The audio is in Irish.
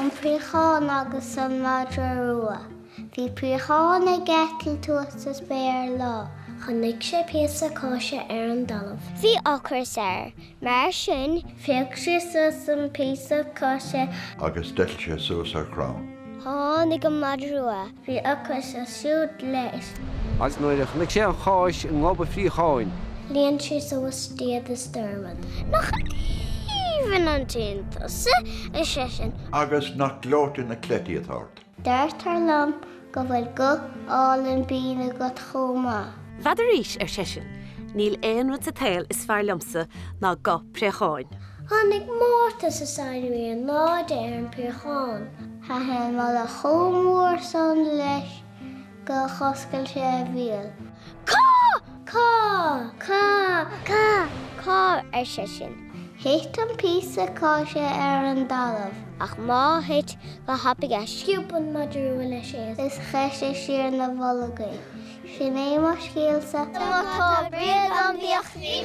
An Préachán agus an Madra rua. Bhí Préachán ag gceithil tuachtas béar lá. Chonaic sé píosa cóise ar an dalamh. Bhí ocras mar sin féach sé sus an píosa cóise agus deill sé suas ar chrán. Tháinig an Madra. Bhí ocras a siúd leis. As nuair chonaic sé an cháis an ngabba Préachán. Líonn sé suas stiad is dermad. Nach even an tíntas is sé sin. Agus nach glótain na clétí atát. Deirt ar lam go bhfuil go álan bína go chomá. Bhad arís sesin, níl éonrad sa tail is fear liomsa ná go Préachán. Tháinig mórta sa saoirí an náid ar an Préachán. Tá hen mal a chomór san leis go choscail sé a bhíal. Cá ar sé sin. Héit an píosa cóise ar an dalamh. Ach má héit go hapig a sciúpan Madra le sé. Is cheise siar na bholagaí. Sin é mar scéalsa. Tá bríad an bíocht ní